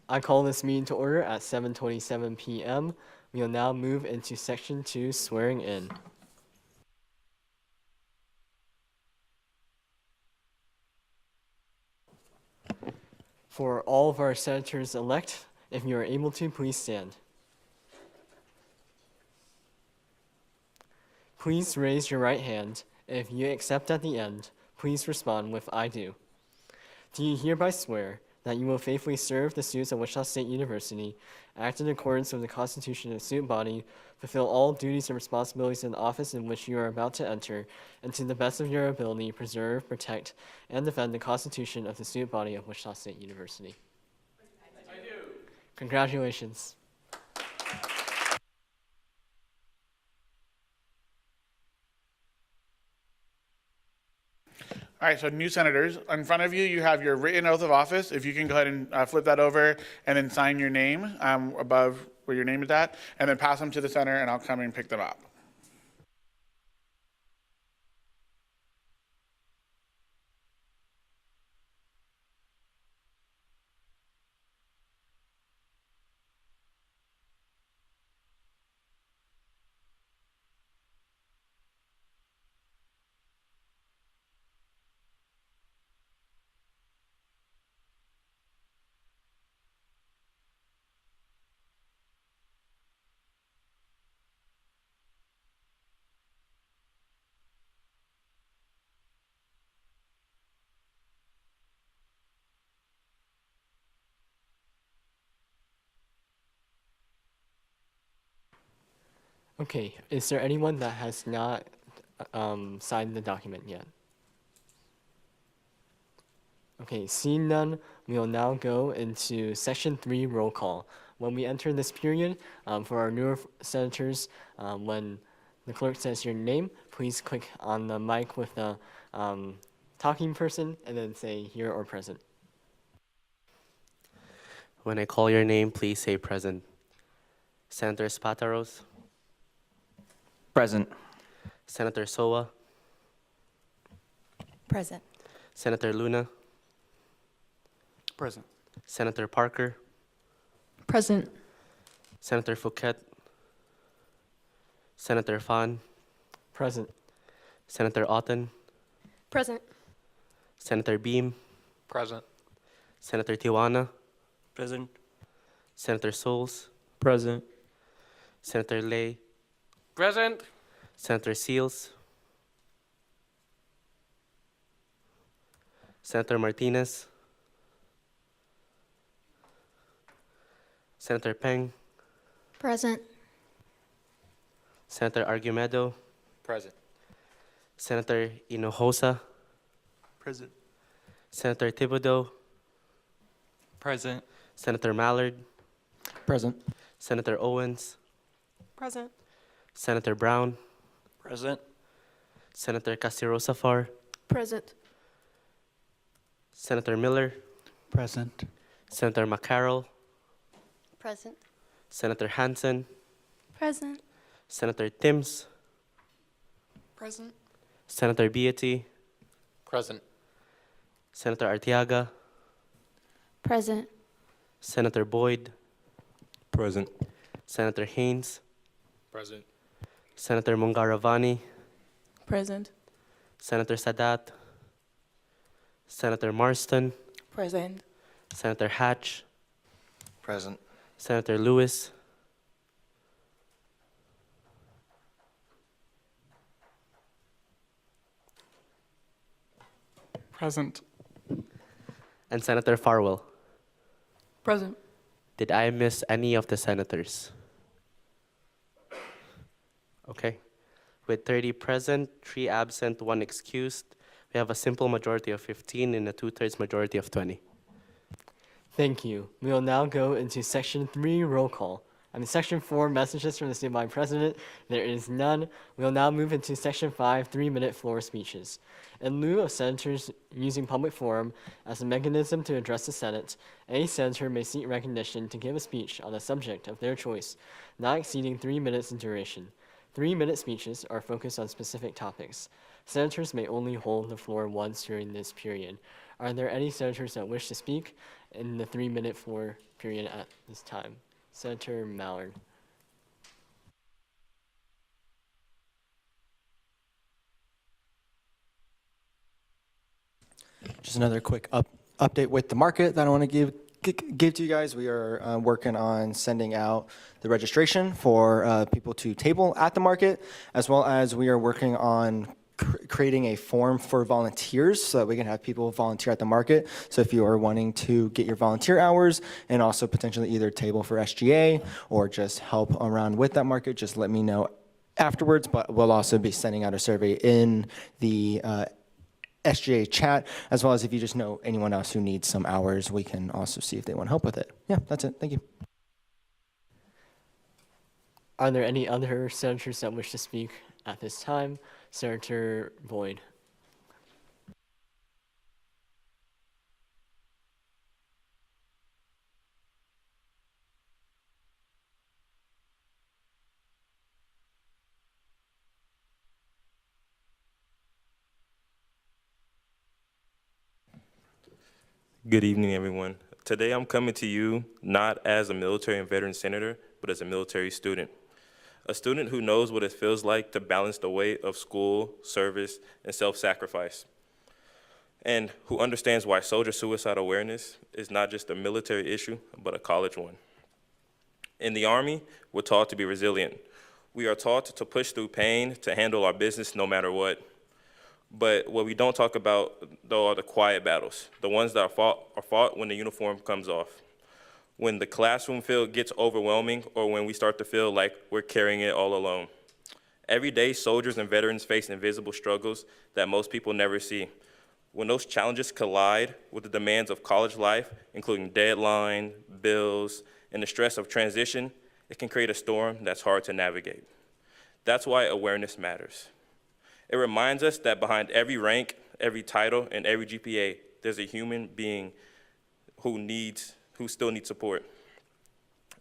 I call this meeting to order at 7:27 p.m. We will now move into Section 2, swearing in. For all of our senators-elect, if you are able to, please stand. Please raise your right hand. If you accept at the end, please respond with "I do." Do you hereby swear that you will faithfully serve the students of Wichita State University, act in accordance with the Constitution of the student body, fulfill all duties and responsibilities in the office in which you are about to enter, and to the best of your ability preserve, protect, and defend the Constitution of the student body of Wichita State University? I do. Congratulations. All right, so new senators, in front of you, you have your written oath of office. If you can go ahead and flip that over and then sign your name above where your name is at, and then pass them to the center, and I'll come and pick them up. Okay, is there anyone that has not signed the document yet? Okay, seeing none, we will now go into Section 3 roll call. When we enter this period, for our newer senators, when the clerk says your name, please click on the mic with the talking person and then say here or present. When I call your name, please say present. Senator Spataros, Present. Senator Sowa, Present. Senator Luna, Present. Senator Parker, Present. Senator Fouquet, Senator Fan, Present. Senator Otten, Present. Senator Beam, Present. Senator Tijuana, Present. Senator Souls, Present. Senator Lay, Present. Senator Seals, Senator Martinez, Senator Peng, Present. Senator Argumedo, Present. Senator Hinojosa, Present. Senator Thibodeau, Present. Senator Mallard, Present. Senator Owens, Present. Senator Brown, Present. Senator Castillo-Safar, Present. Senator Miller, Present. Senator McCarroll, Present. Senator Hansen, Present. Senator Timms, Present. Senator Beatty, Present. Senator Arteaga, Present. Senator Boyd, Present. Senator Haynes, Present. Senator Mungaravani, Present. Senator Sadat, Senator Marston, Present. Senator Hatch, Present. Senator Lewis, Present. and Senator Farwell. Present. Did I miss any of the senators? Okay. With 30 present, 3 absent, 1 excused, we have a simple majority of 15 and a 2/3 majority of 20. Thank you. We will now go into Section 3 roll call. Section 4 messages from the student body president. There is none. We will now move into Section 5 3-minute floor speeches. In lieu of senators using public forum as a mechanism to address the Senate, a senator may seek recognition to give a speech on a subject of their choice, not exceeding 3 minutes in duration. 3-minute speeches are focused on specific topics. Senators may only hold the floor once during this period. Are there any senators that wish to speak in the 3-minute floor period at this time? Senator Mallard. Just another quick update with the market that I want to give to you guys. We are working on sending out the registration for people to table at the market, as well as we are working on creating a form for volunteers so that we can have people volunteer at the market. So if you are wanting to get your volunteer hours and also potentially either table for SGA or just help around with that market, just let me know afterwards. But we'll also be sending out a survey in the SGA chat, as well as if you just know anyone else who needs some hours, we can also see if they want help with it. Yeah, that's it. Thank you. Are there any other senators that wish to speak at this time? Senator Boyd. Good evening, everyone. Today I'm coming to you not as a military and veteran senator, but as a military student. A student who knows what it feels like to balance the weight of school, service, and self-sacrifice, and who understands why soldier suicide awareness is not just a military issue, but a college one. In the Army, we're taught to be resilient. We are taught to push through pain, to handle our business no matter what. But what we don't talk about, though, are the quiet battles, the ones that are fought when the uniform comes off, when the classroom field gets overwhelming, or when we start to feel like we're carrying it all alone. Every day, soldiers and veterans face invisible struggles that most people never see. When those challenges collide with the demands of college life, including deadline, bills, and the stress of transition, it can create a storm that's hard to navigate. That's why awareness matters. It reminds us that behind every rank, every title, and every GPA, there's a human being who still needs support.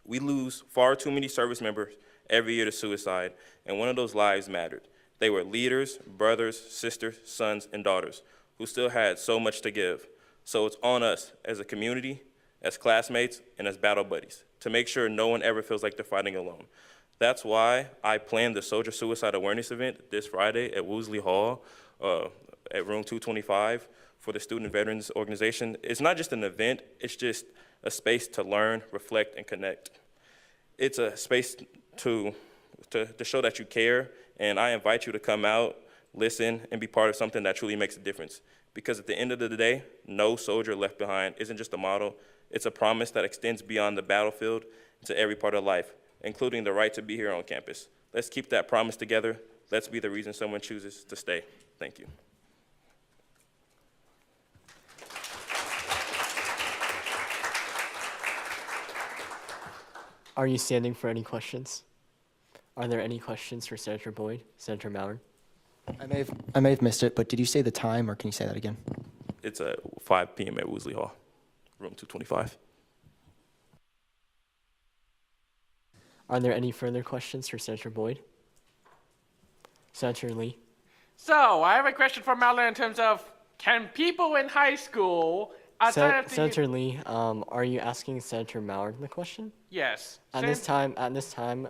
We lose far too many service members every year to suicide, and one of those lives mattered. They were leaders, brothers, sisters, sons, and daughters who still had so much to give. So it's on us as a community, as classmates, and as battle buddies to make sure no one ever feels like they're fighting alone. That's why I planned the Soldier Suicide Awareness event this Friday at Woosley Hall at room 225 for the Student Veterans Organization. It's not just an event, it's just a space to learn, reflect, and connect. It's a space to show that you care, and I invite you to come out, listen, and be part of something that truly makes a difference. Because at the end of the day, no soldier left behind isn't just a model, it's a promise that extends beyond the battlefield to every part of life, including the right to be here on campus. Let's keep that promise together. Let's be the reason someone chooses to stay. Thank you. Are you standing for any questions? Are there any questions for Senator Boyd? Senator Mallard? I may have missed it, but did you say the time, or can you say that again? It's at 5 p.m. at Woosley Hall, room 225. Are there any further questions for Senator Boyd? Senator Lee? So, I have a question for Mallard in terms of, can people in high school outside of the... Senator Lee, are you asking Senator Mallard the question? Yes. At this time,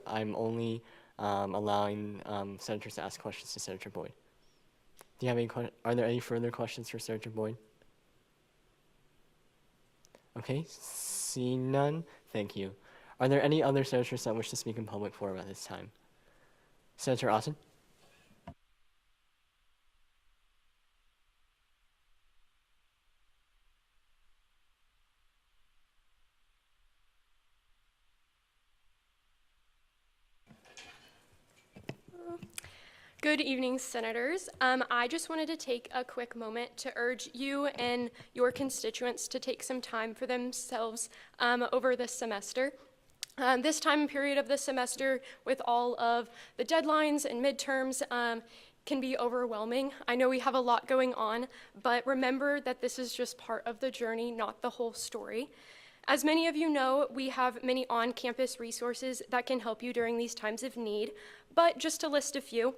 I'm only allowing senators to ask questions to Senator Boyd. Do you have any? Are there any further questions for Senator Boyd? Okay, seeing none, thank you. Are there any other senators that wish to speak in public forum at this time? Senator Otten? Good evening, Senators. I just wanted to take a quick moment to urge you and your constituents to take some time for themselves over this semester. This time period of the semester, with all of the deadlines and midterms, can be overwhelming. I know we have a lot going on, but remember that this is just part of the journey, not the whole story. As many of you know, we have many on-campus resources that can help you during these times of need, but just to list a few,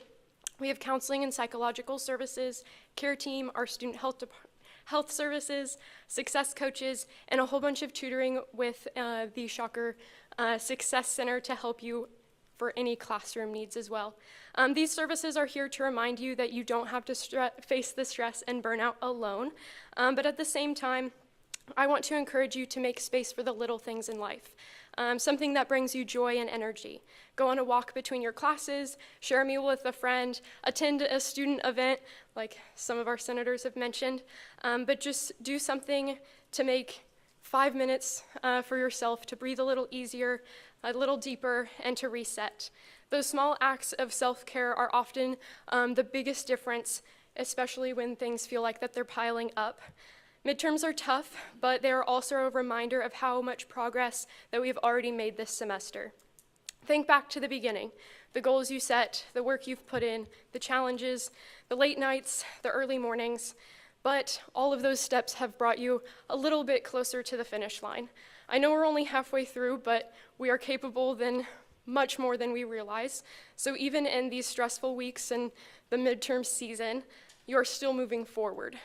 we have counseling and psychological services, care team, our student health services, success coaches, and a whole bunch of tutoring with the Shocker Success Center to help you for any classroom needs as well. These services are here to remind you that you don't have to face the stress and burnout alone, but at the same time, I want to encourage you to make space for the little things in life, something that brings you joy and energy. Go on a walk between your classes, share a meal with a friend, attend a student event, like some of our senators have mentioned, but just do something to make 5 minutes for yourself to breathe a little easier, a little deeper, and to reset. Those small acts of self-care are often the biggest difference, especially when things feel like that they're piling up. Midterms are tough, but they are also a reminder of how much progress that we've already made this semester. Think back to the beginning, the goals you set, the work you've put in, the challenges, the late nights, the early mornings, but all of those steps have brought you a little bit closer to the finish line. I know we're only halfway through, but we are capable than much more than we realize. So even in these stressful weeks and the midterm season, you are still moving forward.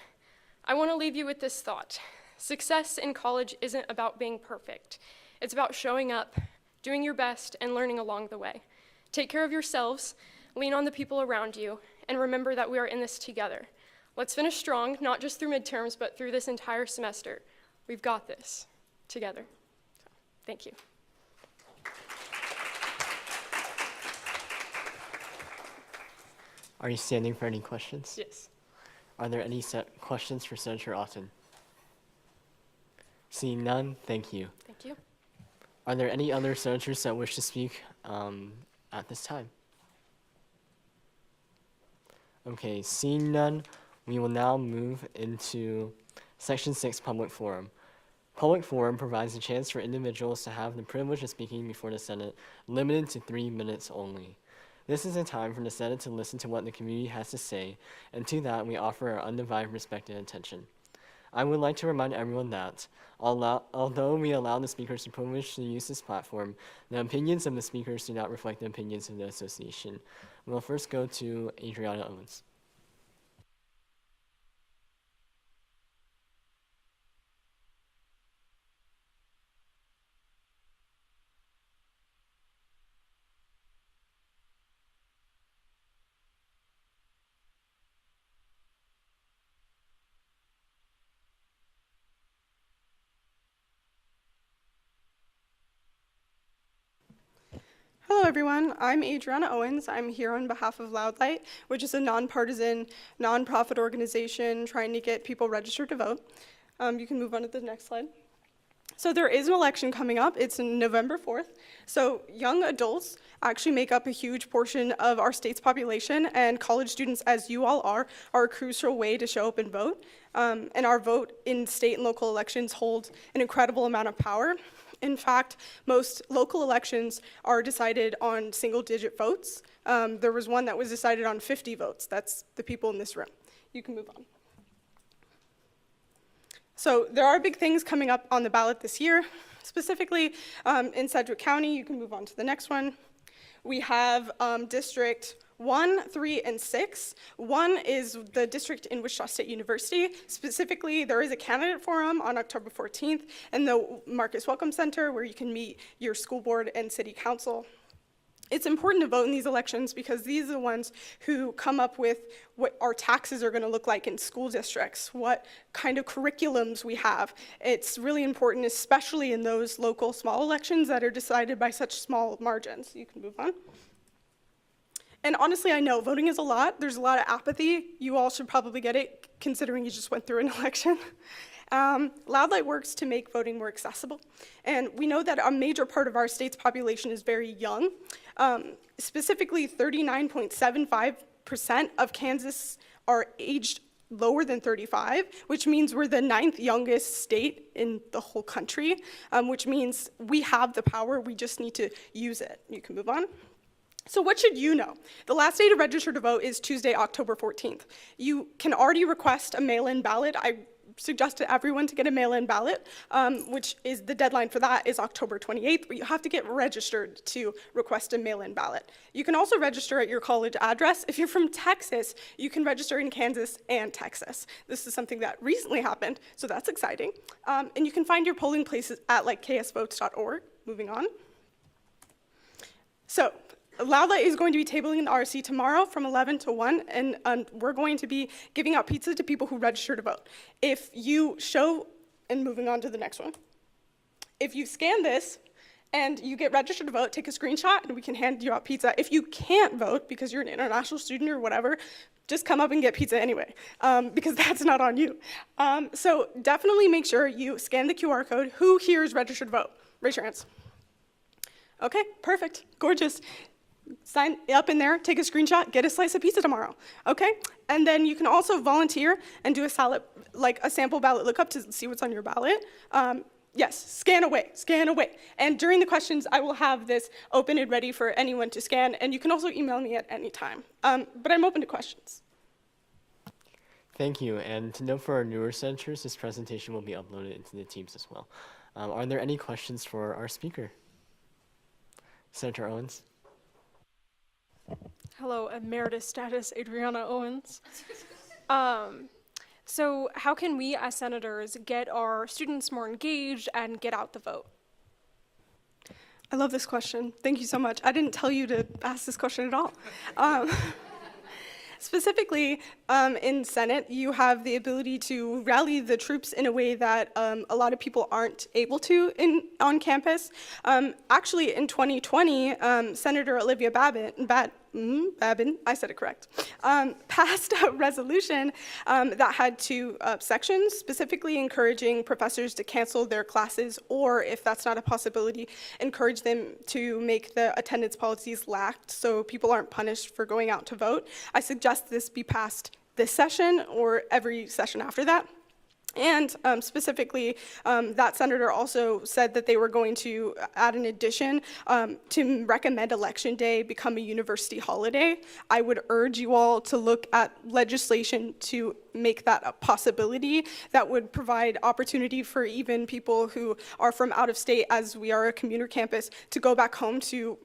I want to leave you with this thought. Success in college isn't about being perfect. It's about showing up, doing your best, and learning along the way. Take care of yourselves, lean on the people around you, and remember that we are in this together. Let's finish strong, not just through midterms, but through this entire semester. We've got this together. So, thank you. Are you standing for any questions? Yes. Are there any questions for Senator Otten? Seeing none, thank you. Thank you. Are there any other senators that wish to speak at this time? Okay, seeing none, we will now move into Section 6, Public Forum. Public Forum provides a chance for individuals to have the privilege of speaking before the Senate, limited to 3 minutes only. This is a time for the Senate to listen to what the community has to say, and to that we offer our undivided respect and attention. I would like to remind everyone that, although we allow the speakers the privilege to use this platform, the opinions of the speakers do not reflect the opinions of the association. We'll first go to Adriana Owens. Hello everyone, I'm Adriana Owens. I'm here on behalf of Loud Light, which is a nonpartisan, nonprofit organization trying to get people registered to vote. You can move on to the next slide. So there is an election coming up. It's on November 4th. So young adults actually make up a huge portion of our state's population, and college students, as you all are a crucial way to show up and vote. And our vote in state and local elections holds an incredible amount of power. In fact, most local elections are decided on single-digit votes. There was one that was decided on 50 votes. That's the people in this room. You can move on. So there are big things coming up on the ballot this year. Specifically, in Sedgwick County, you can move on to the next one. We have District 1, 3, and 6. 1 is the district in Wichita State University. Specifically, there is a candidate forum on October 14th in the Marcus Welcome Center where you can meet your school board and city council. It's important to vote in these elections because these are the ones who come up with what our taxes are going to look like in school districts, what kind of curriculums we have. It's really important, especially in those local small elections that are decided by such small margins. You can move on. And honestly, I know voting is a lot. There's a lot of apathy. You all should probably get it, considering you just went through an election. Loud Light works to make voting more accessible. And we know that a major part of our state's population is very young. Specifically, 39.75% of Kansas are aged lower than 35, which means we're the 9th youngest state in the whole country, which means we have the power, we just need to use it. You can move on. So what should you know? The last day to register to vote is Tuesday, October 14th. You can already request a mail-in ballot. I suggest to everyone to get a mail-in ballot, which is the deadline for that is October 28th, but you have to get registered to request a mail-in ballot. You can also register at your college address. If you're from Texas, you can register in Kansas and Texas. This is something that recently happened, so that's exciting. And you can find your polling places at like ksvotes.org. Moving on. So, Lala is going to be tabling in the RC tomorrow from 11 to 1, and we're going to be giving out pizza to people who register to vote. If you show, and moving on to the next one, if you scan this and you get registered to vote, take a screenshot and we can hand you out pizza. If you can't vote because you're an international student or whatever, just come up and get pizza anyway, because that's not on you. So definitely make sure you scan the QR code. Who here is registered to vote? Raise your hands. Okay, perfect, gorgeous. Sign up in there, take a screenshot, get a slice of pizza tomorrow, okay? And then you can also volunteer and do a sample ballot lookup to see what's on your ballot. Yes, scan away. And during the questions, I will have this open and ready for anyone to scan, and you can also email me at any time. But I'm open to questions. Thank you. And to note for our newer senators, this presentation will be uploaded into the Teams as well. Are there any questions for our speaker? Senator Owens. Hello, Emeritus Status Adriana Owens. So how can we as senators get our students more engaged and get out the vote? I love this question. Thank you so much. I didn't tell you to ask this question at all. Specifically, in Senate, you have the ability to rally the troops in a way that a lot of people aren't able to on campus. Actually, in 2020, Senator Olivia Babin, I said it correct, passed a resolution that had two sections, specifically encouraging professors to cancel their classes, or if that's not a possibility, encourage them to make the attendance policies lax so people aren't punished for going out to vote. I suggest this be passed this session or every session after that. And specifically, that senator also said that they were going to add an addition to recommend Election Day become a university holiday. I would urge you all to look at legislation to make that a possibility that would provide opportunity for even people who are from out of state, as we are a commuter campus, to go back home to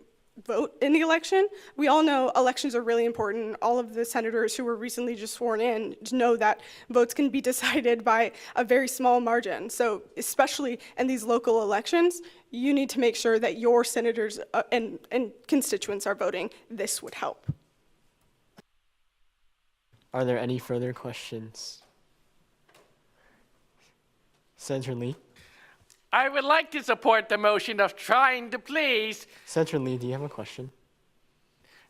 vote in the election. We all know elections are really important. All of the senators who were recently just sworn in know that votes can be decided by a very small margin. So especially in these local elections, you need to make sure that your senators and constituents are voting. This would help. Are there any further questions? Senator Lee? I would like to support the motion of trying to please. Senator Lee, do you have a question?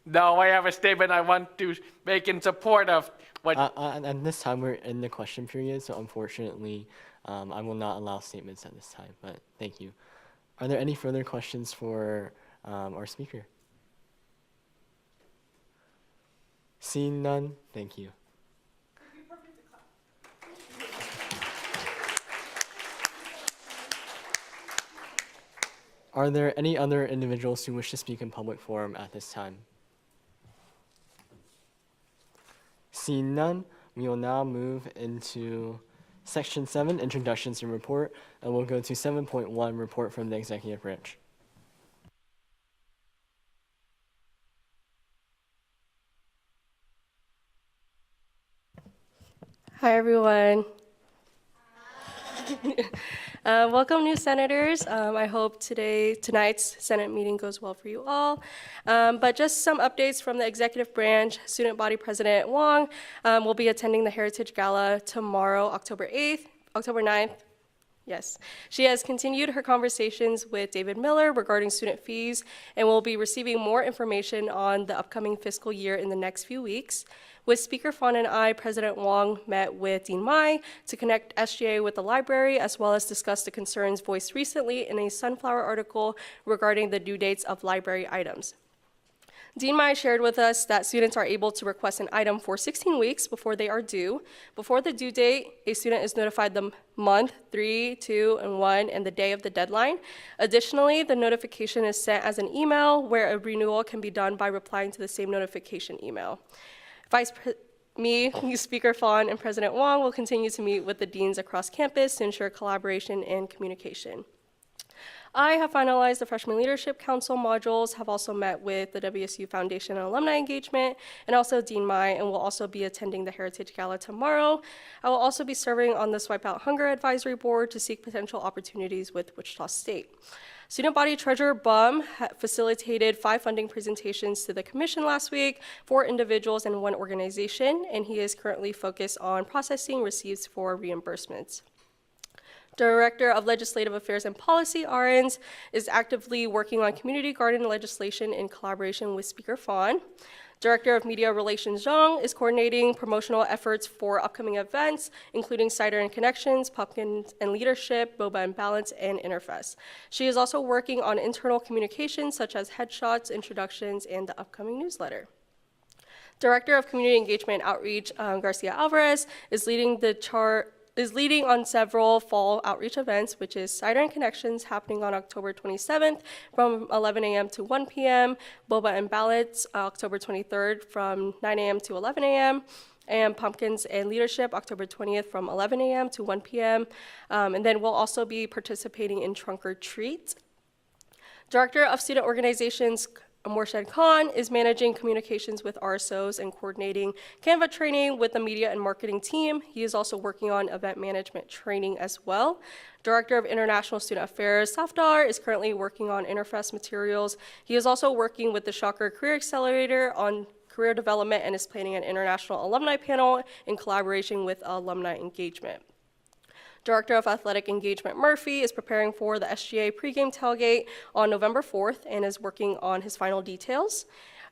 No, I have a statement I want to make in support of what. At this time, we're in the question period, so unfortunately, I will not allow statements at this time, but thank you. Are there any further questions for our speaker? Seeing none, thank you. Are there any other individuals who wish to speak in public forum at this time? Seeing none, we will now move into Section 7, Introductions and Report, and we'll go to 7.1, Report from the Executive Branch. Hi, everyone. Welcome, new senators. I hope tonight's Senate meeting goes well for you all. But just some updates from the executive branch. Student Body President Wong will be attending the Heritage Gala tomorrow, October 9th. Yes. She has continued her conversations with David Miller regarding student fees and will be receiving more information on the upcoming fiscal year in the next few weeks. With Speaker Fawn and I, President Wong met with Dean Mai to connect SGA with the library, as well as discuss the concerns voiced recently in a Sunflower article regarding the due dates of library items. Dean Mai shared with us that students are able to request an item for 16 weeks before they are due. Before the due date, a student is notified the month, 3, 2, and 1, and the day of the deadline. Additionally, the notification is sent as an email where a renewal can be done by replying to the same notification email. me, Speaker Fawn, and President Wong will continue to meet with the deans across campus to ensure collaboration and communication. I have finalized the Freshman Leadership Council modules, have also met with the WSU Foundation and Alumni Engagement, and also Dean Mai, and will also be attending the Heritage Gala tomorrow. I will also be serving on the Swipe Out Hunger Advisory Board to seek potential opportunities with Wichita State. Student Body Treasurer Bum facilitated 5 funding presentations to the commission last week, 4 individuals and 1 organization, and he is currently focused on processing receipts for reimbursements. Director of Legislative Affairs and Policy, Arens, is actively working on community garden legislation in collaboration with Speaker Fawn. Director of Media Relations, Zhang, is coordinating promotional efforts for upcoming events, including Cider and Connections, Pumpkins and Leadership, Boba and Balance, and Interfest. She is also working on internal communications, such as headshots, introductions, and the upcoming newsletter. Director of Community Engagement and Outreach, Garcia Alvarez, is leading on several fall outreach events, which is Cider and Connections happening on October 27th from 11 a.m. to 1 p.m., Boba and Ballots, October 23rd from 9 a.m. to 11 a.m., and Pumpkins and Leadership, October 20th from 11 a.m. to 1 p.m. And then we'll also be participating in Trunk or Treat. Director of Student Organizations, Morshed Khan, is managing communications with RSOs and coordinating Canva training with the media and marketing team. He is also working on event management training as well. Director of International Student Affairs, Safdar, is currently working on Interfest materials. He is also working with the Shocker Career Accelerator on career development and is planning an international alumni panel in collaboration with Alumni Engagement. Director of Athletic Engagement Murphy is preparing for the SGA pregame tailgate on November 4th and is working on his final details.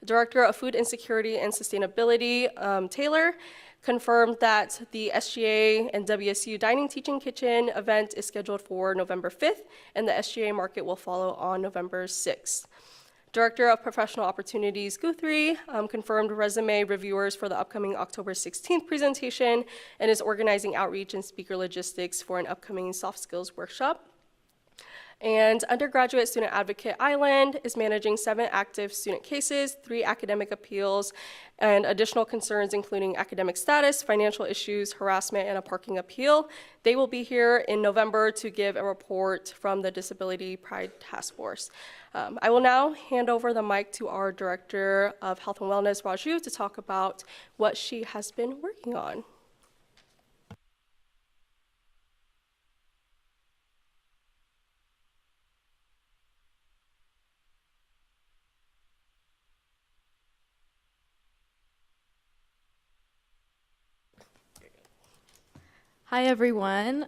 Director of Food Insecurity and Sustainability, Taylor, confirmed that the SGA and WSU Dining Teaching Kitchen event is scheduled for November 5th, and the SGA market will follow on November 6th. Director of Professional Opportunities, Guthrie, confirmed resume reviewers for the upcoming October 16th presentation and is organizing outreach and speaker logistics for an upcoming soft skills workshop. And Undergraduate Student Advocate Island is managing 7 active student cases, 3 academic appeals, and additional concerns including academic status, financial issues, harassment, and a parking appeal. They will be here in November to give a report from the Disability Pride Task Force. I will now hand over the mic to our Director of Health and Wellness, Raju, to talk about what she has been working on. Hi, everyone.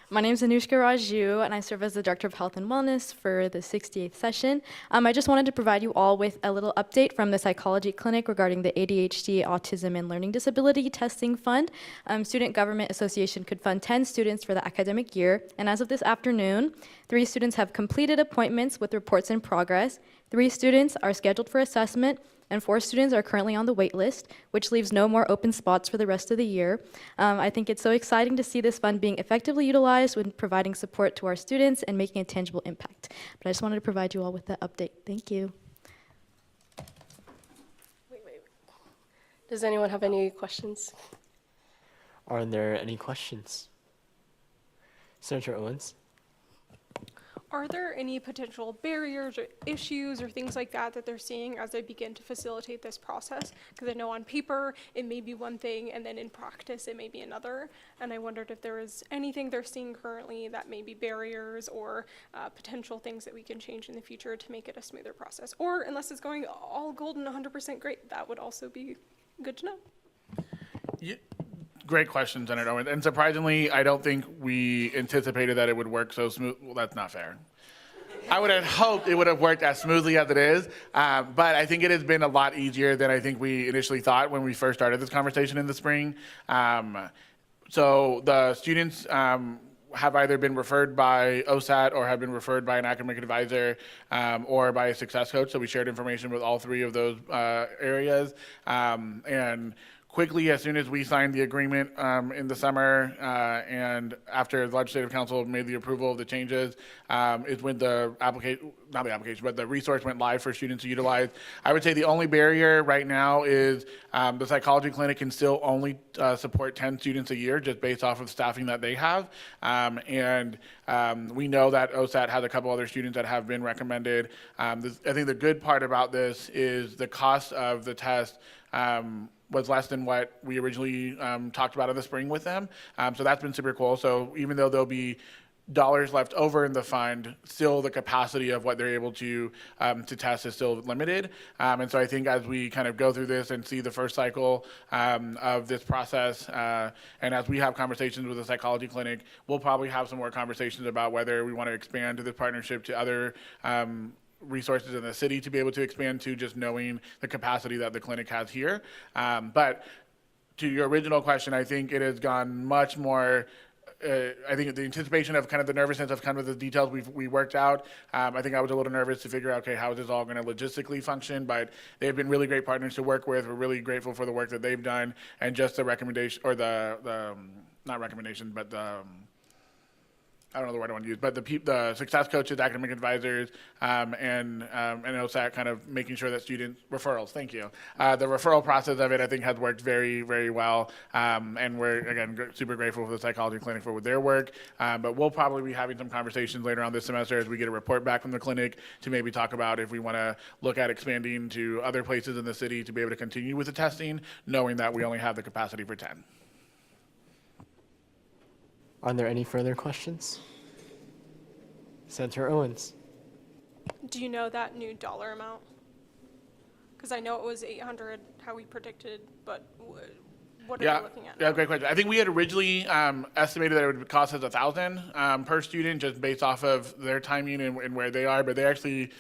My name is Anushka Raju, and I serve as the Director of Health and Wellness for the 68th session. I just wanted to provide you all with a little update from the psychology clinic regarding the ADHD, Autism, and Learning Disability Testing Fund. Student Government Association could fund 10 students for the academic year, and as of this afternoon, 3 students have completed appointments with reports in progress, 3 students are scheduled for assessment, and 4 students are currently on the wait list, which leaves no more open spots for the rest of the year. I think it's so exciting to see this fund being effectively utilized when providing support to our students and making a tangible impact. But I just wanted to provide you all with that update. Thank you. Does anyone have any questions? Are there any questions? Senator Owens? Are there any potential barriers or issues or things like that that they're seeing as they begin to facilitate this process? Because I know on paper it may be one thing and then in practice it may be another. And I wondered if there is anything they're seeing currently that may be barriers or potential things that we can change in the future to make it a smoother process. Or unless it's going all golden 100% great, that would also be good to know. Yeah. Great question, Senator Owen. And surprisingly, I don't think we anticipated that it would work so smooth. Well, that's not fair. I would have hoped it would have worked as smoothly as it is, but I think it has been a lot easier than I think we initially thought when we first started this conversation in the spring. So the students have either been referred by OSAT or have been referred by an academic advisor or by a success coach. So we shared information with all 3 of those areas. And quickly, as soon as we signed the agreement in the summer, and after the Legislative Council made the approval of the changes, is when the resource went live for students to utilize. I would say the only barrier right now is the psychology clinic can still only support 10 students a year just based off of staffing that they have. And we know that OSAT has a couple other students that have been recommended. I think the good part about this is the cost of the test was less than what we originally talked about in the spring with them. So that's been super cool. So even though there'll be dollars left over in the fund, still the capacity of what they're able to test is still limited. And so I think as we kind of go through this and see the first cycle of this process, and as we have conversations with the psychology clinic, we'll probably have some more conversations about whether we want to expand to this partnership to other resources in the city to be able to expand to, just knowing the capacity that the clinic has here. But to your original question, I think it has gone much more I think the anticipation of kind of the nervousness of kind of the details we worked out. I think I was a little nervous to figure out, okay, how is this all going to logistically function? But they've been really great partners to work with. We're really grateful for the work that they've done, and just the recommendation, or the not recommendation, but the I don't know the word I want to use, but the success coaches, academic advisors, and OSAT kind of making sure that student referrals, thank you. The referral process of it, I think, has worked very, very well. And we're, again, super grateful for the psychology clinic for their work. But we'll probably be having some conversations later on this semester as we get a report back from the clinic to maybe talk about if we want to look at expanding to other places in the city to be able to continue with the testing, knowing that we only have the capacity for 10. Are there any further questions? Senator Owens. Do you know that new dollar amount? Because I know it was 800, how we predicted, but what are we looking at now? Yeah, great question. I think we had originally estimated that it would cost us $1,000 per student, just based off of their timing and where they are. But they actually,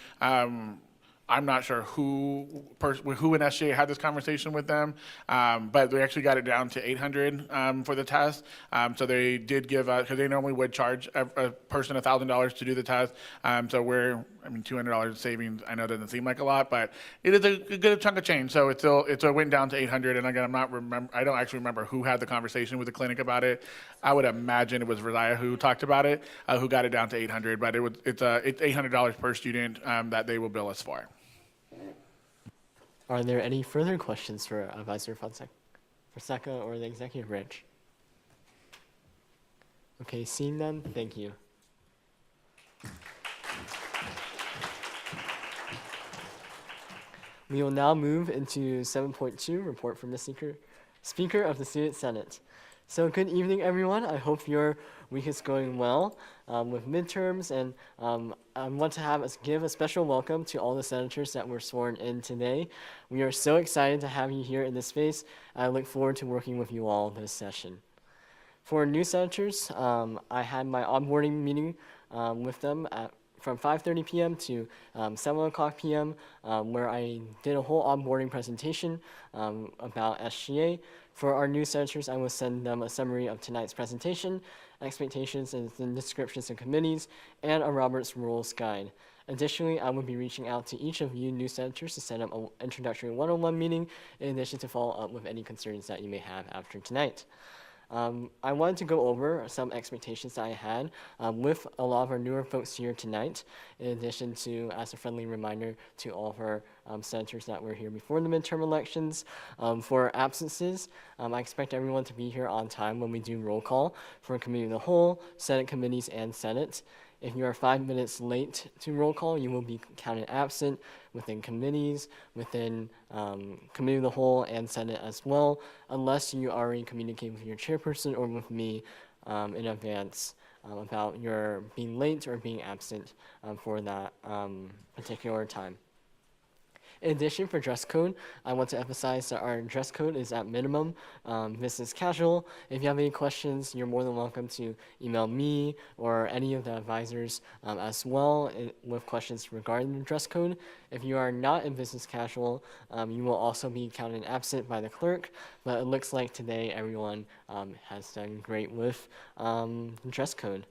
I'm not sure who in SJ had this conversation with them, but they actually got it down to 800 for the test. So they did give us, because they normally would charge a person $1,000 to do the test. So $200 savings, I know it doesn't seem like a lot, but it is a good chunk of change. So it went down to 800. And again, I don't actually remember who had the conversation with the clinic about it. I would imagine it was Rosiah who talked about it, who got it down to 800. But it's $800 per student that they will bill us for. Are there any further questions for Advisor Fonseca or the executive branch? Okay, seeing none, thank you. We will now move into 7.2, report from the Speaker of the Student Senate. So good evening, everyone. I hope your week is going well with midterms, and I want to give a special welcome to all the senators that were sworn in today. We are so excited to have you here in this space. I look forward to working with you all this session. For new senators, I had my onboarding meeting with them from 5:30 p.m. to 7 o'clock p.m., where I did a whole onboarding presentation about SGA. For our new senators, I will send them a summary of tonight's presentation, expectations and descriptions of committees, and a Robert's Rules guide. Additionally, I will be reaching out to each of you new senators to set up an introductory one-on-one meeting, in addition to follow up with any concerns that you may have after tonight. I wanted to go over some expectations that I had with a lot of our newer folks here tonight, in addition to, as a friendly reminder to all of our senators that were here before the midterm elections. For absences, I expect everyone to be here on time when we do roll call for Committee of the Whole, Senate committees, and Senate. If you are 5 minutes late to roll call, you will be counted absent within committees, within Committee of the Whole and Senate as well, unless you already communicate with your chairperson or with me in advance about your being late or being absent for that particular time. In addition, for dress code, I want to emphasize that our dress code is at minimum business casual. If you have any questions, you're more than welcome to email me or any of the advisors as well with questions regarding the dress code. If you are not in business casual, you will also be counted absent by the clerk, but it looks like today everyone has done great with the dress code.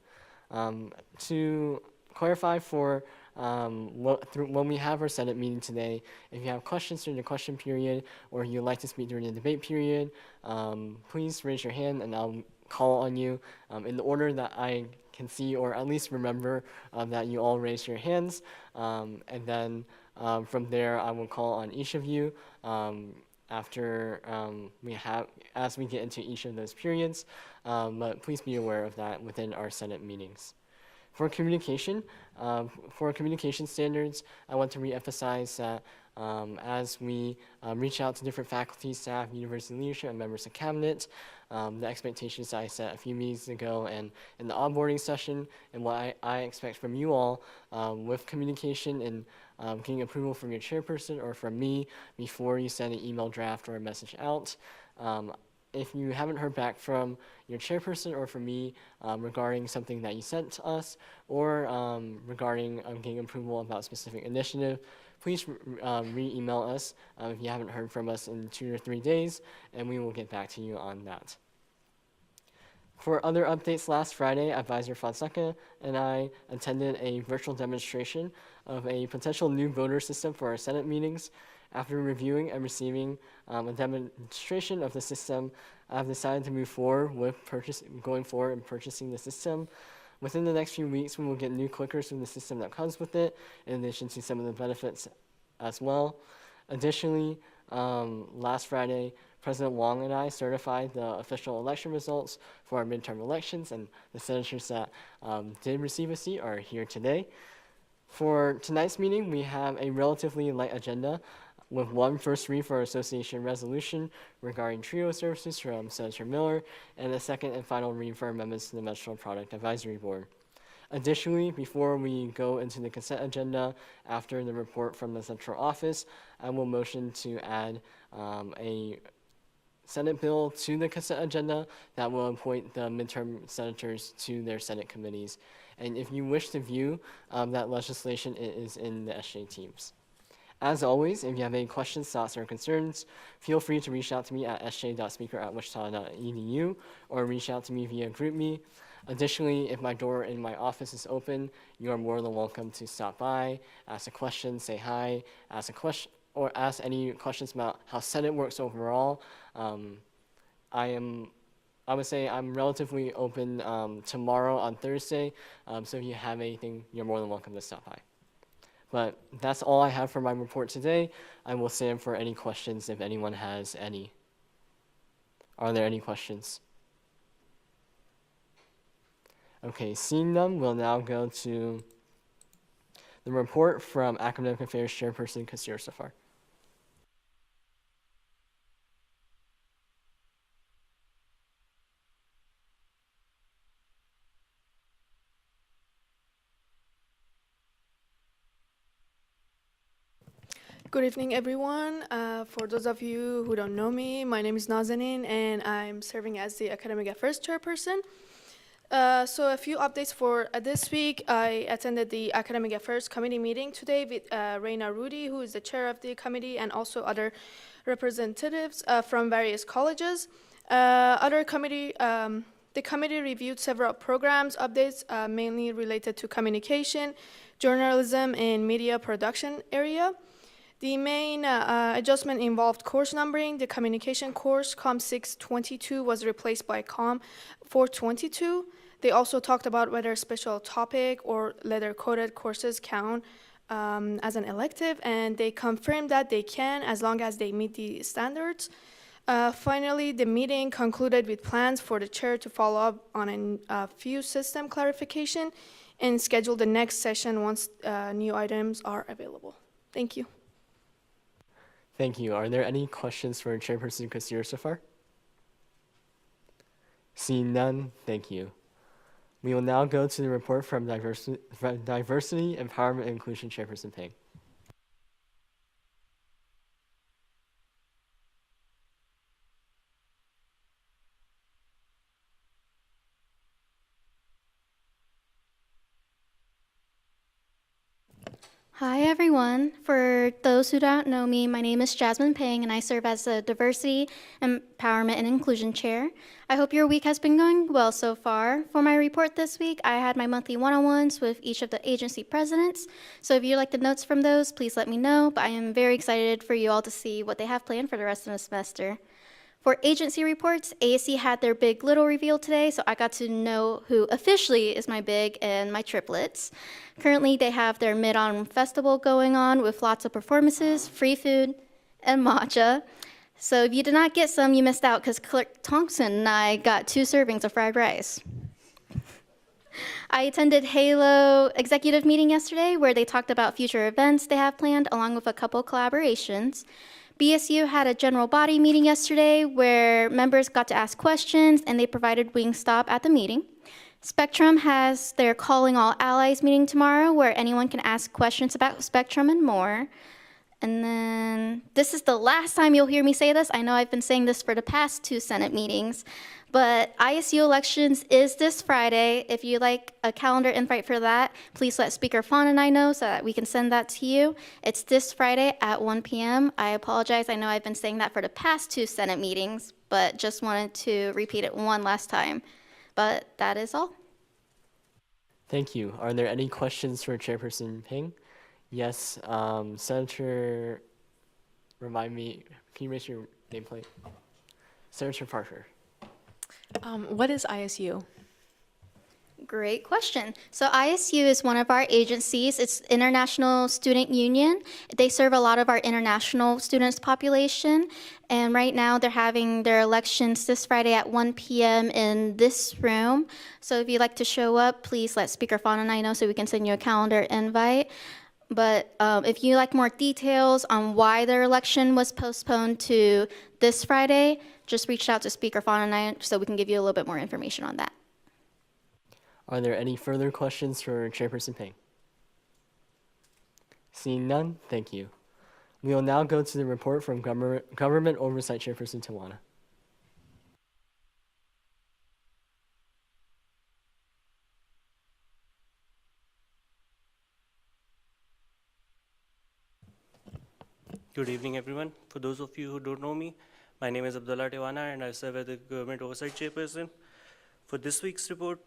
To clarify for when we have our Senate meeting today, if you have questions during the question period or you'd like to speak during the debate period, please raise your hand and I'll call on you in the order that I can see or at least remember that you all raise your hands. And then from there, I will call on each of you after as we get into each of those periods. But please be aware of that within our Senate meetings. For communication standards, I want to reemphasize that as we reach out to different faculty, staff, university leadership, and members of cabinet, the expectations I set a few meetings ago and in the onboarding session, and what I expect from you all with communication and getting approval from your chairperson or from me before you send an email draft or a message out. If you haven't heard back from your chairperson or from me regarding something that you sent to us or regarding getting approval about a specific initiative, please re-email us if you haven't heard from us in 2 or 3 days, and we will get back to you on that. For other updates, last Friday, Advisor Fonseca and I attended a virtual demonstration of a potential new voter system for our Senate meetings. After reviewing and receiving a demonstration of the system, I've decided to move forward with going forward and purchasing the system. Within the next few weeks, we will get new clickers from the system that comes with it, in addition to some of the benefits as well. Additionally, last Friday, President Wong and I certified the official election results for our midterm elections, and the senators that did receive a seat are here today. For tonight's meeting, we have a relatively light agenda with one first read for our association resolution regarding TRIO services from Senator Miller, and a second and final read for amendments to the Menstrual Product Advisory Board. Additionally, before we go into the consent agenda, after the report from the central office, I will motion to add a Senate bill to the consent agenda that will appoint the midterm senators to their Senate committees. And if you wish to view that legislation, it is in the SJ Teams. As always, if you have any questions, thoughts, or concerns, feel free to reach out to me at sj.speaker@wichita.edu or reach out to me via GroupMe. Additionally, if my door in my office is open, you are more than welcome to stop by, ask a question, say hi, ask a question, or ask any questions about how Senate works overall. I would say I'm relatively open tomorrow on Thursday, so if you have anything, you're more than welcome to stop by. But that's all I have for my report today. I will stand for any questions if anyone has any. Are there any questions? Okay, seeing none, we'll now go to the report from Academic Affairs Chairperson Kasir Safar. Good evening, everyone. For those of you who don't know me, my name is Nazanin, and I'm serving as the Academic Affairs Chairperson. So a few updates for this week. I attended the Academic Affairs Committee meeting today with Reina Rudy, who is the chair of the committee, and also other representatives from various colleges. The committee reviewed several programs updates, mainly related to communication, journalism, and media production area. The main adjustment involved course numbering. The communication course, COM 622, was replaced by COM 422. They also talked about whether special topic or letter-coded courses count as an elective, and they confirmed that they can as long as they meet the standards. Finally, the meeting concluded with plans for the chair to follow up on a few system clarification and schedule the next session once new items are available. Thank you. Thank you. Are there any questions for Chairperson Kasir so far? Seeing none, thank you. We will now go to the report from Diversity, Empowerment, and Inclusion Chairperson Peng. Hi, everyone. For those who don't know me, my name is Jasmine Pang, and I serve as the Diversity, Empowerment, and Inclusion Chair. I hope your week has been going well so far. For my report this week, I had my monthly one-on-ones with each of the agency presidents. So if you like the notes from those, please let me know. But I am very excited for you all to see what they have planned for the rest of the semester. For agency reports, ASC had their big little reveal today, so I got to know who officially is my big and my triplets. Currently, they have their Mid-Autumn Festival going on with lots of performances, free food, and matcha. So if you did not get some, you missed out because Clerk Thompson and I got 2 servings of fried rice. I attended Halo executive meeting yesterday where they talked about future events they have planned along with a couple collaborations. BSU had a general body meeting yesterday where members got to ask questions and they provided Wingstop at the meeting. Spectrum has their Calling All Allies meeting tomorrow where anyone can ask questions about Spectrum and more. And then this is the last time you'll hear me say this. I know I've been saying this for the past 2 Senate meetings, but ISU elections is this Friday. If you'd like a calendar invite for that, please let Speaker Fawn and I know so that we can send that to you. It's this Friday at 1 p.m. I apologize. I know I've been saying that for the past 2 Senate meetings, but just wanted to repeat it one last time. But that is all. Thank you. Are there any questions for Chairperson Ping? Yes, Senator, remind me, can you raise your nameplate? Senator Parker. What is ISU? Great question. So ISU is one of our agencies. It's International Student Union. They serve a lot of our international students population. And right now they're having their elections this Friday at 1 p.m. in this room. So if you'd like to show up, please let Speaker Fawn and I know so we can send you a calendar invite. But if you like more details on why their election was postponed to this Friday, just reach out to Speaker Fawn and I so we can give you a little bit more information on that. Are there any further questions for Chairperson Ping? Seeing none, thank you. We will now go to the report from Government Oversight Chairperson Tawana. Good evening, everyone. For those of you who don't know me, my name is Abdullah Tewana, and I serve as the Government Oversight Chairperson. For this week's report,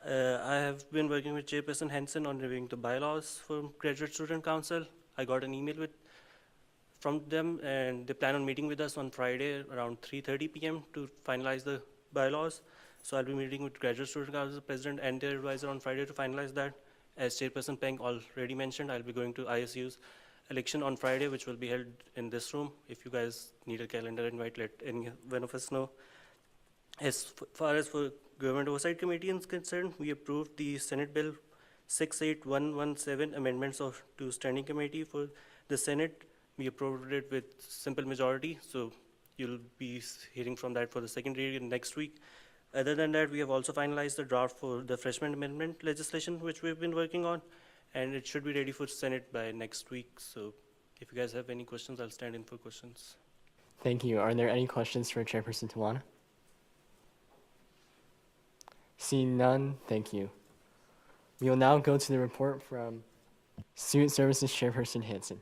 I have been working with Chairperson Henson on reviewing the bylaws for Graduate Student Council. I got an email from them, and they plan on meeting with us on Friday around 3:30 p.m. to finalize the bylaws. So I'll be meeting with Graduate Student Council President and their advisor on Friday to finalize that. As Chairperson Peng already mentioned, I'll be going to ISU's election on Friday, which will be held in this room. If you guys need a calendar invite, let any one of us know. As far as for Government Oversight Committee is concerned, we approved the Senate Bill 68117 amendments to Standing Committee for the Senate. We approved it with simple majority, so you'll be hearing from that for the second reading next week. Other than that, we have also finalized the draft for the freshman amendment legislation, which we've been working on, and it should be ready for Senate by next week. So if you guys have any questions, I'll stand in for questions. Thank you. Are there any questions for Chairperson Tawana? Seeing none, thank you. We will now go to the report from Student Services Chairperson Hanson.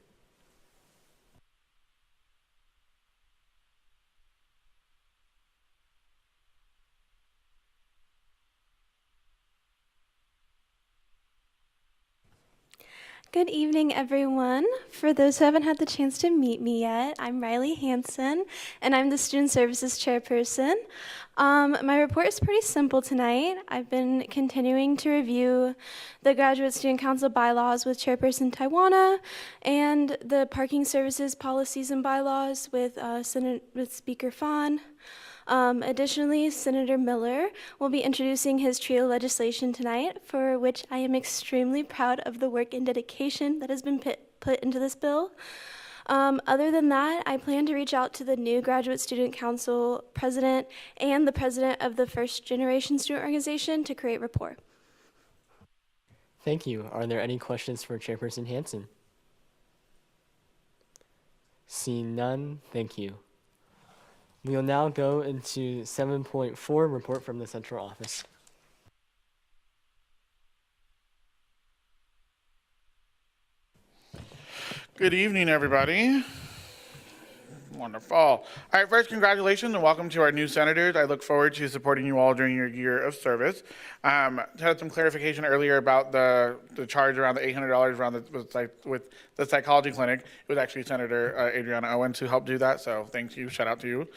Good evening, everyone. For those who haven't had the chance to meet me yet, I'm Riley Hanson, and I'm the Student Services Chairperson. My report is pretty simple tonight. I've been continuing to review the Graduate Student Council bylaws with Chairperson Taiwana and the parking services policies and bylaws with Speaker Fawn. Additionally, Senator Miller will be introducing his trio legislation tonight, for which I am extremely proud of the work and dedication that has been put into this bill. Other than that, I plan to reach out to the new Graduate Student Council president and the president of the First Generation Student Organization to create rapport. Thank you. Are there any questions for Chairperson Hanson? Seeing none, thank you. We will now go into 7.4, report from the central office. Good evening, everybody. Wonderful. All right, first, congratulations and welcome to our new senators. I look forward to supporting you all during your year of service. Had some clarification earlier about the charge around the $800 around with the psychology clinic. It was actually Senator Adriana Owens who helped do that, so thank you. Shout out to you.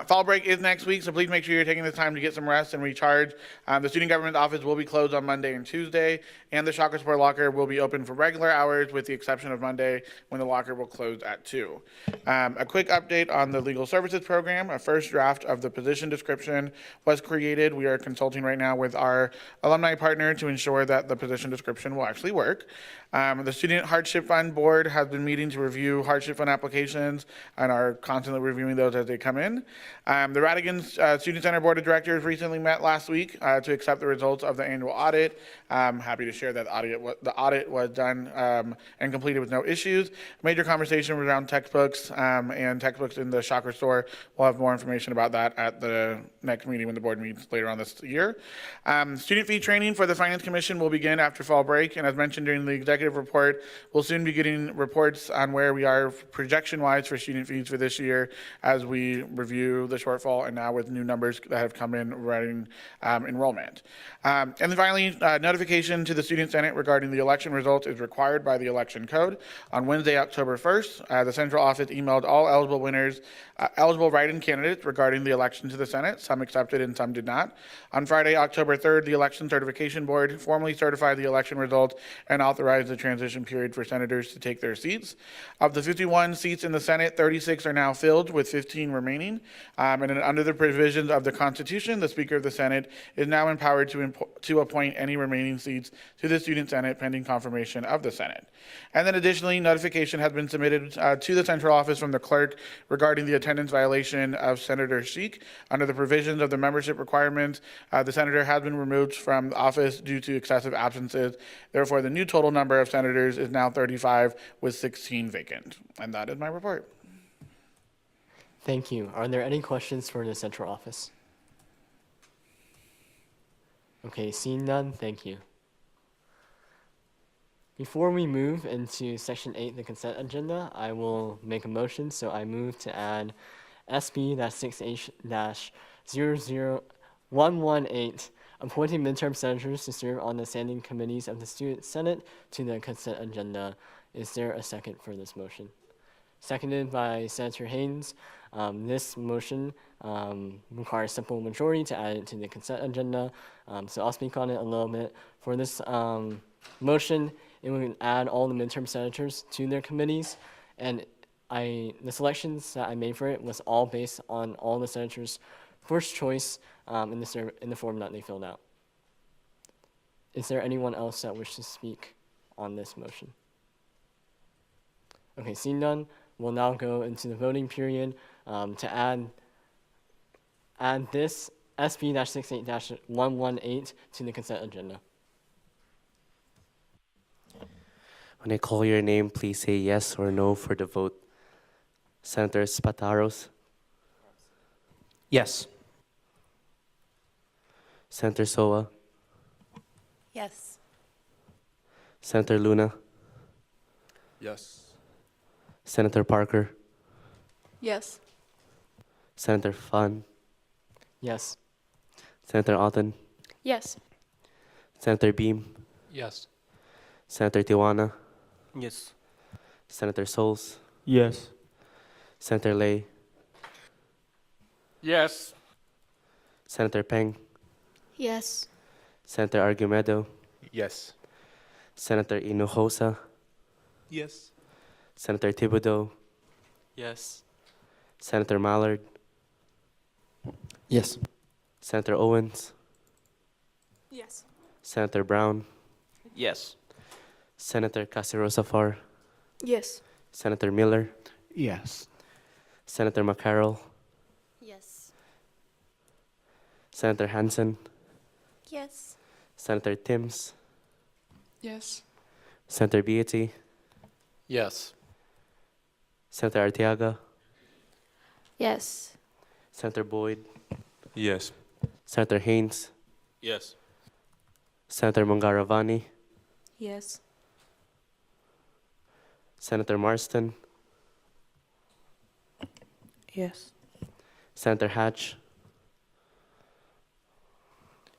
Fall break is next week, so please make sure you're taking the time to get some rest and recharge. The student government office will be closed on Monday and Tuesday, and the Shocker Sport locker will be open for regular hours with the exception of Monday when the locker will close at 2. A quick update on the legal services program. A first draft of the position description was created. We are consulting right now with our alumni partner to ensure that the position description will actually work. The Student Hardship Fund Board has been meeting to review hardship fund applications and are constantly reviewing those as they come in. The Radigan Student Center Board of Directors recently met last week to accept the results of the annual audit. I'm happy to share that the audit was done and completed with no issues. Major conversation was around textbooks and textbooks in the Shocker store. We'll have more information about that at the next meeting when the board meets later on this year. Student fee training for the Finance Commission will begin after fall break, and as mentioned during the executive report, we'll soon be getting reports on where we are projection-wise for student fees for this year as we review the shortfall and now with new numbers that have come in regarding enrollment. And then finally, notification to the Student Senate regarding the election results is required by the election code. On Wednesday, October 1st, the central office emailed all eligible winners, eligible write-in candidates regarding the election to the Senate. Some accepted and some did not. On Friday, October 3rd, the Election Certification Board formally certified the election results and authorized the transition period for senators to take their seats. Of the 51 seats in the Senate, 36 are now filled with 15 remaining. And then under the provisions of the Constitution, the Speaker of the Senate is now empowered to appoint any remaining seats to the Student Senate pending confirmation of the Senate. And then additionally, notification has been submitted to the central office from the clerk regarding the attendance violation of Senator Sheik. Under the provisions of the membership requirements, the senator has been removed from the office due to excessive absences. Therefore, the new total number of senators is now 35 with 16 vacant. And that is my report. Thank you. Are there any questions for the central office? Okay, seeing none, thank you. Before we move into section 8, the consent agenda, I will make a motion. So I move to add SB-6H-00118, appointing midterm senators to serve on the standing committees of the Student Senate to the consent agenda. Is there a second for this motion? Seconded by Senator Haynes. This motion requires simple majority to add it to the consent agenda. So I'll speak on it a little bit. For this motion, it would add all the midterm senators to their committees, and the selections that I made for it was all based on all the senators' first choice in the form that they filled out. Is there anyone else that wishes to speak on this motion? Okay, seeing none, we'll now go into the voting period to add this SB-68-118 to the consent agenda. When I call your name, please say yes or no for the vote. Senator Spataros. Yes. Senator Soa. Yes. Senator Luna. Yes. Senator Parker. Yes. Senator Fan. Yes. Senator Otten. Yes. Senator Beam. Yes. Senator Tijuana. Yes. Senator Souls. Yes. Senator Lay. Yes. Senator Peng. Yes. Senator Argumedo. Yes. Senator Hinojosa. Yes. Senator Thibodeau. Yes. Senator Mallard. Yes. Senator Owens. Yes. Senator Brown. Yes. Senator Casirosafar. Yes. Senator Miller. Yes. Senator McCarroll. Yes. Senator Hansen. Yes. Senator Timms. Yes. Senator Beatty. Yes. Senator Arteaga. Yes. Senator Boyd. Yes. Senator Haynes. Yes. Senator Mongaravani. Yes. Senator Marston, Yes. Senator Hatch,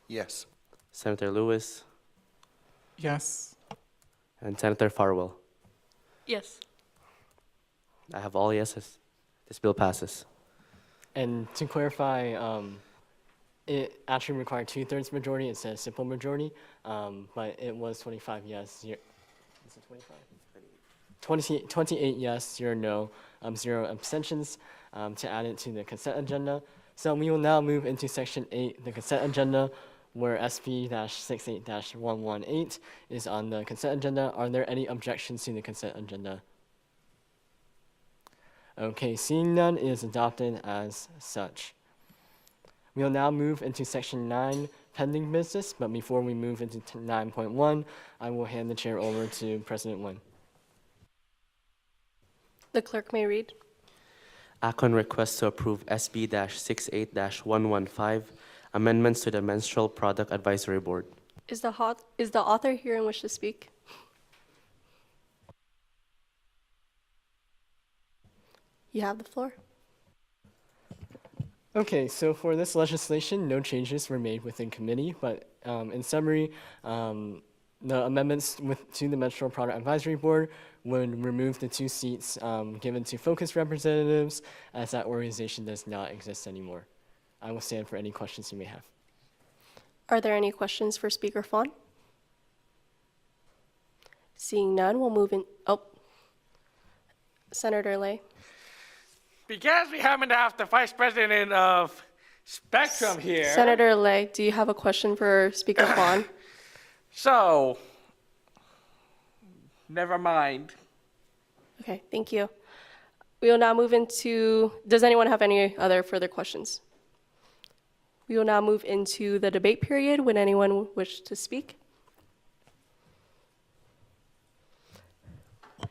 Yes. Senator Lewis, Yes. and Senator Farwell. Yes. I have all yeses. This bill passes. And to clarify, it actually required 2/3 majority instead of simple majority, but it was 25 yes. Is it 25? 28 yes, 0 no, 0 abstentions to add it to the consent agenda. So we will now move into section 8, the consent agenda, where SP-68-118 is on the consent agenda. Are there any objections to the consent agenda? Okay, seeing none, it is adopted as such. We will now move into section 9, pending business, but before we move into 9.1, I will hand the chair over to President Nguyen. The clerk may read. ACON requests to approve SB-68-115, amendments to the Menstrual Product Advisory Board. Is the author here and wish to speak? You have the floor. Okay, so for this legislation, no changes were made within committee, but in summary, the amendments to the Menstrual Product Advisory Board would remove the 2 seats given to focus representatives, as that organization does not exist anymore. I will stand for any questions you may have. Are there any questions for Speaker Fawn? Seeing none, we'll move in. Oh, Senator Lay. Because we happen to have the vice president of Spectrum here. Senator Lay, do you have a question for Speaker Fawn? So, never mind. Okay, thank you. We will now move into, does anyone have any other further questions? We will now move into the debate period. Would anyone wish to speak?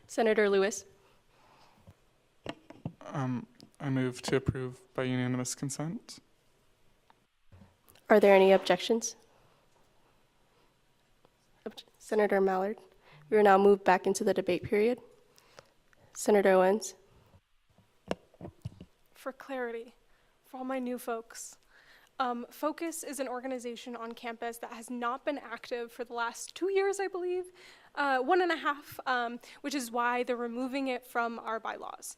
Senator Lewis. I move to approve by unanimous consent. Are there any objections? Senator Mallard. We will now move back into the debate period. Senator Owens. For clarity, for all my new folks, Focus is an organization on campus that has not been active for the last 2 years, I believe, 1.5, which is why they're removing it from our bylaws.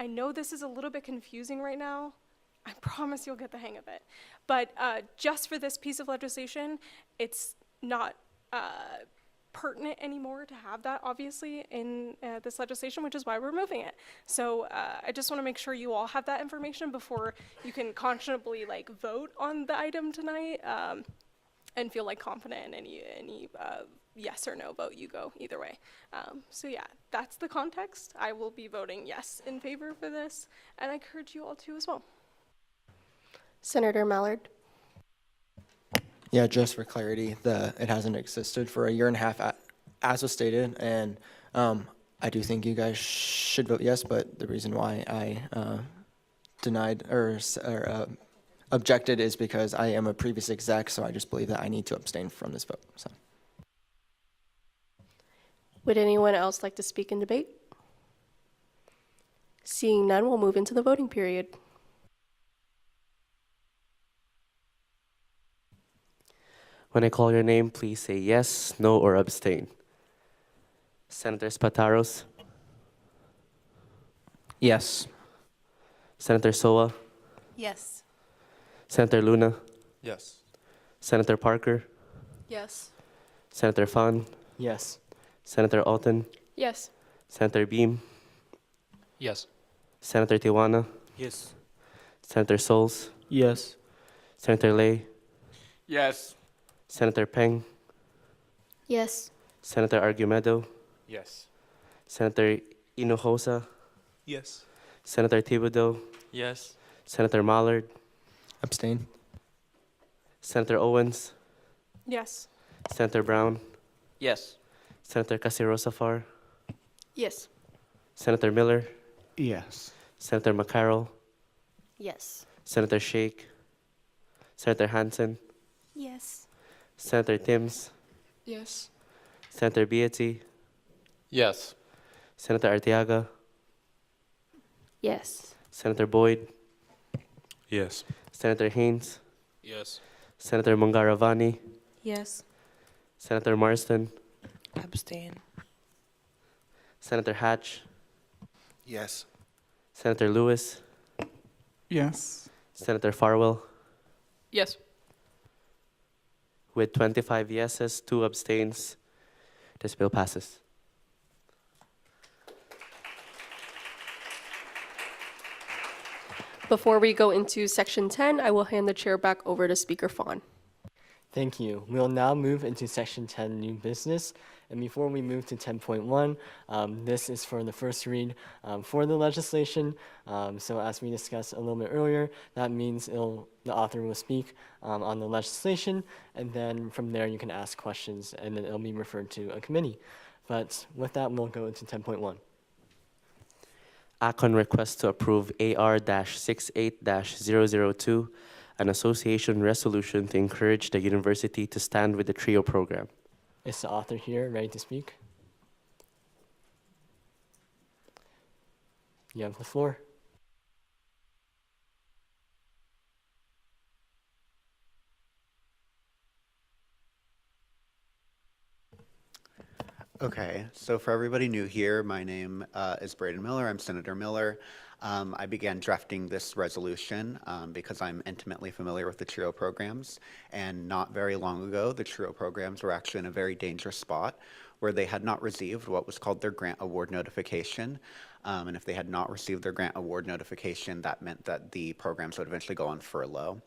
I know this is a little bit confusing right now. I promise you'll get the hang of it. But just for this piece of legislation, it's not pertinent anymore to have that, obviously, in this legislation, which is why we're removing it. So I just want to make sure you all have that information before you can conscionably vote on the item tonight and feel confident in any yes or no vote you go either way. So yeah, that's the context. I will be voting yes in favor for this, and I encourage you all to as well. Senator Mallard. Yeah, just for clarity, it hasn't existed for 1.5 years, as was stated, and I do think you guys should vote yes, but the reason why I denied or objected is because I am a previous exec, so I just believe that I need to abstain from this vote. So. Would anyone else like to speak in debate? Seeing none, we'll move into the voting period. When I call your name, please say yes, no, or abstain. Senator Spataros. Yes. Senator Soa. Yes. Senator Luna. Yes. Senator Parker. Yes. Senator Fan. Yes. Senator Alton. Yes. Senator Beam. Yes. Senator Tijuana. Yes. Senator Souls. Yes. Senator Lay. Yes. Senator Peng. Yes. Senator Argumedo. Yes. Senator Hinojosa. Yes. Senator Thibodeau. Yes. Senator Mallard. Abstain. Senator Owens. Yes. Senator Brown. Yes. Senator Casirosafar. Yes. Senator Miller. Yes. Senator McCarroll. Yes. Senator Shake. Senator Hansen. Yes. Senator Timms. Yes. Senator Beatty. Yes. Senator Arteaga, Yes. Senator Boyd, Yes. Senator Haynes, Yes. Senator Mungaravani, Yes. Senator Marston, Abstain. Senator Hatch, Yes. Senator Lewis, Yes. Senator Farwell. Yes. With 25 yeses, 2 abstains, this bill passes. Before we go into section 10, I will hand the chair back over to Speaker Fawn. Thank you. We'll now move into section 10, new business. And before we move to 10.1, this is for the first read for the legislation. So as we discussed a little bit earlier, that means the author will speak on the legislation, and then from there you can ask questions, and then it'll be referred to a committee. But with that, we'll go into 10.1. Act on request to approve AR-68-002, an association resolution to encourage the university to stand with the TRIO program. Is the author here ready to speak? You have the floor. Okay, so for everybody new here, my name is Braden Miller. I'm Senator Miller. I began drafting this resolution because I'm intimately familiar with the TRIO programs, and not very long ago, the TRIO programs were actually in a very dangerous spot where they had not received what was called their grant award notification. And if they had not received their grant award notification, that meant that the programs would eventually go on furlough,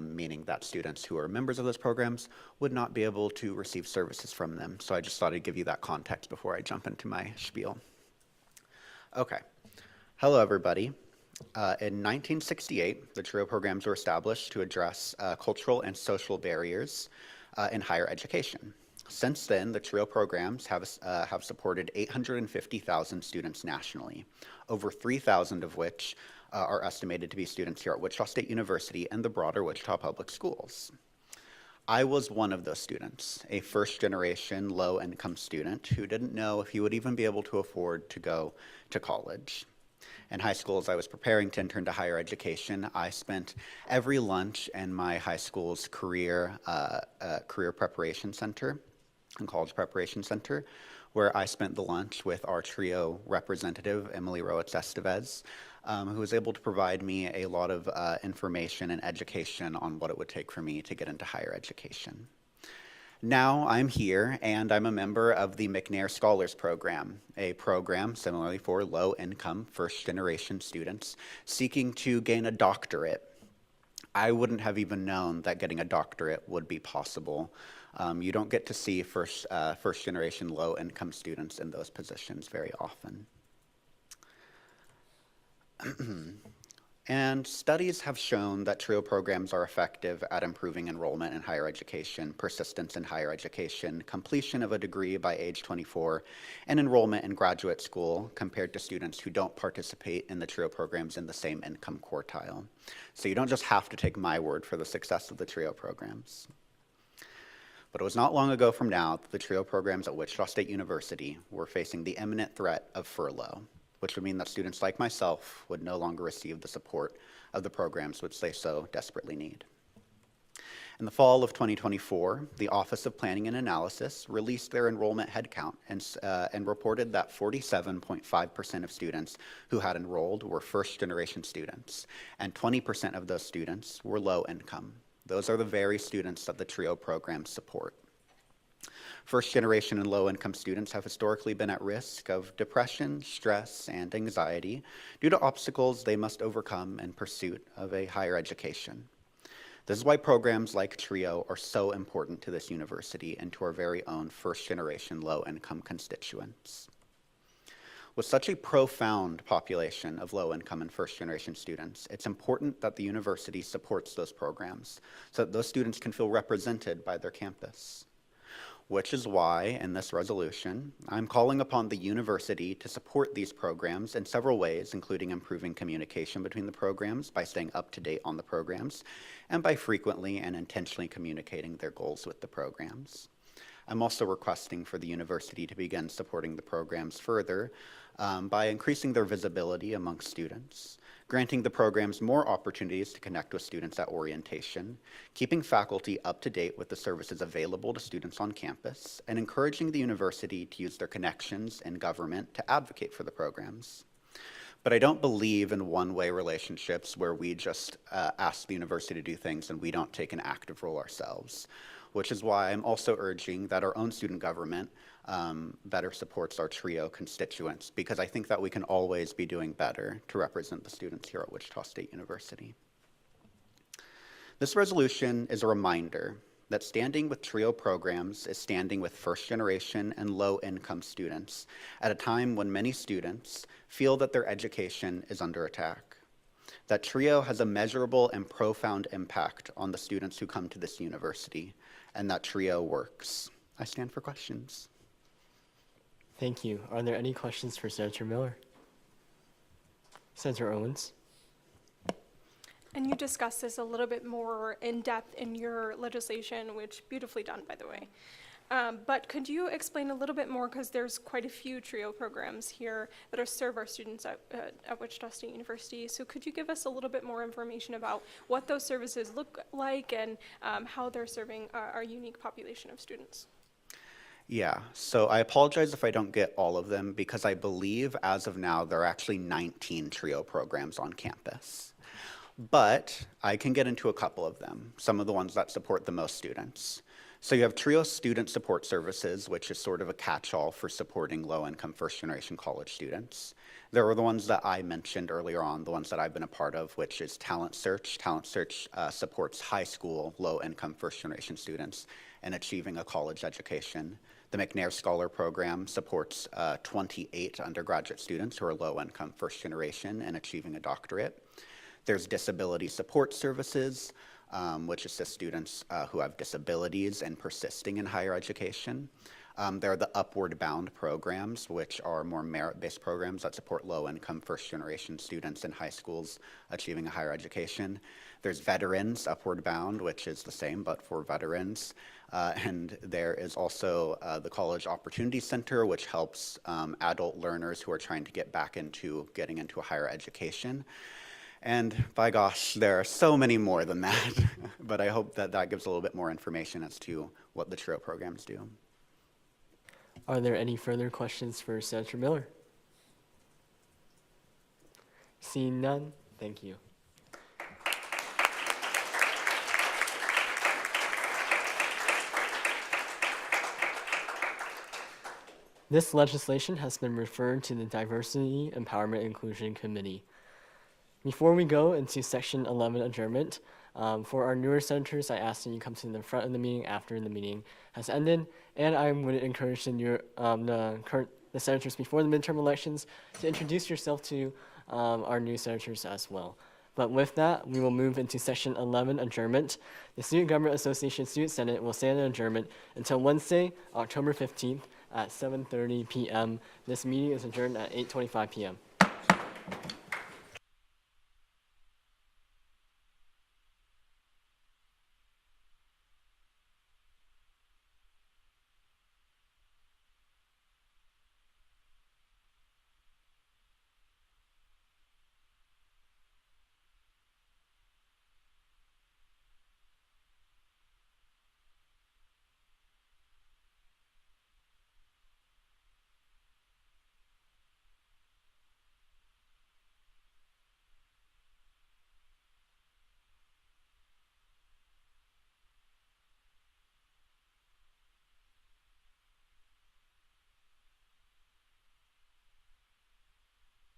meaning that students who are members of those programs would not be able to receive services from them. So I just thought I'd give you that context before I jump into my spiel. Okay. Hello, everybody. In 1968, the TRIO programs were established to address cultural and social barriers in higher education. Since then, the TRIO programs have supported 850,000 students nationally, over 3,000 of which are estimated to be students here at Wichita State University and the broader Wichita Public Schools. I was one of those students, a first-generation low-income student who didn't know if he would even be able to afford to go to college. In high school, as I was preparing to enter into higher education, I spent every lunch in my high school's career preparation center and college preparation center, where I spent the lunch with our TRIO representative, Emily Roetz Estevez, who was able to provide me a lot of information and education on what it would take for me to get into higher education. Now I'm here, and I'm a member of the McNair Scholars Program, a program similarly for low-income, first-generation students seeking to gain a doctorate. I wouldn't have even known that getting a doctorate would be possible. You don't get to see first-generation low-income students in those positions very often. And studies have shown that TRIO programs are effective at improving enrollment in higher education, persistence in higher education, completion of a degree by age 24, and enrollment in graduate school compared to students who don't participate in the TRIO programs in the same income quartile. So you don't just have to take my word for the success of the TRIO programs. But it was not long ago from now that the TRIO programs at Wichita State University were facing the imminent threat of furlough, which would mean that students like myself would no longer receive the support of the programs which they so desperately need. In the fall of 2024, the Office of Planning and Analysis released their enrollment headcount and reported that 47.5% of students who had enrolled were first-generation students, and 20% of those students were low income. Those are the very students that the TRIO programs support. First-generation and low-income students have historically been at risk of depression, stress, and anxiety due to obstacles they must overcome in pursuit of a higher education. This is why programs like TRIO are so important to this university and to our very own first-generation low-income constituents. With such a profound population of low-income and first-generation students, it's important that the university supports those programs so that those students can feel represented by their campus. Which is why, in this resolution, I'm calling upon the university to support these programs in several ways, including improving communication between the programs by staying up to date on the programs, and by frequently and intentionally communicating their goals with the programs. I'm also requesting for the university to begin supporting the programs further by increasing their visibility among students, granting the programs more opportunities to connect with students at orientation, keeping faculty up to date with the services available to students on campus, and encouraging the university to use their connections in government to advocate for the programs. But I don't believe in one-way relationships where we just ask the university to do things and we don't take an active role ourselves, which is why I'm also urging that our own student government better supports our TRIO constituents, because I think that we can always be doing better to represent the students here at Wichita State University. This resolution is a reminder that standing with TRIO programs is standing with first-generation and low-income students at a time when many students feel that their education is under attack. That TRIO has a measurable and profound impact on the students who come to this university, and that TRIO works. I stand for questions. Thank you. Are there any questions for Senator Miller? Senator Owens? And you discussed this a little bit more in depth in your legislation, which beautifully done, by the way. But could you explain a little bit more, because there's quite a few TRIO programs here that serve our students at Wichita State University. So could you give us a little bit more information about what those services look like and how they're serving our unique population of students? Yeah, so I apologize if I don't get all of them, because I believe as of now there are actually 19 TRIO programs on campus. But I can get into a couple of them, some of the ones that support the most students. So you have TRIO Student Support Services, which is sort of a catch-all for supporting low-income first-generation college students. There are the ones that I mentioned earlier on, the ones that I've been a part of, which is Talent Search. Talent Search supports high school, low-income first-generation students in achieving a college education. The McNair Scholar Program supports 28 undergraduate students who are low-income first-generation and achieving a doctorate. There's Disability Support Services, which assists students who have disabilities and persisting in higher education. There are the Upward Bound programs, which are more merit-based programs that support low-income first-generation students in high schools achieving a higher education. There's Veterans Upward Bound, which is the same, but for veterans. And there is also the College Opportunity Center, which helps adult learners who are trying to get back into getting into a higher education. And by gosh, there are so many more than that, but I hope that that gives a little bit more information as to what the TRIO programs do. Are there any further questions for Senator Miller? Seeing none, thank you. This legislation has been referred to the Diversity, Empowerment, and Inclusion Committee. Before we go into Section 11 adjournment, for our newer senators, I ask that you come to the front of the meeting after the meeting has ended, and I would encourage the senators before the midterm elections to introduce yourself to our new senators as well. But with that, we will move into Section 11 adjournment. The Student Government Association Student Senate will stand in adjournment until Wednesday, October 15th at 7:30 p.m. This meeting is adjourned at 8:25 p.m.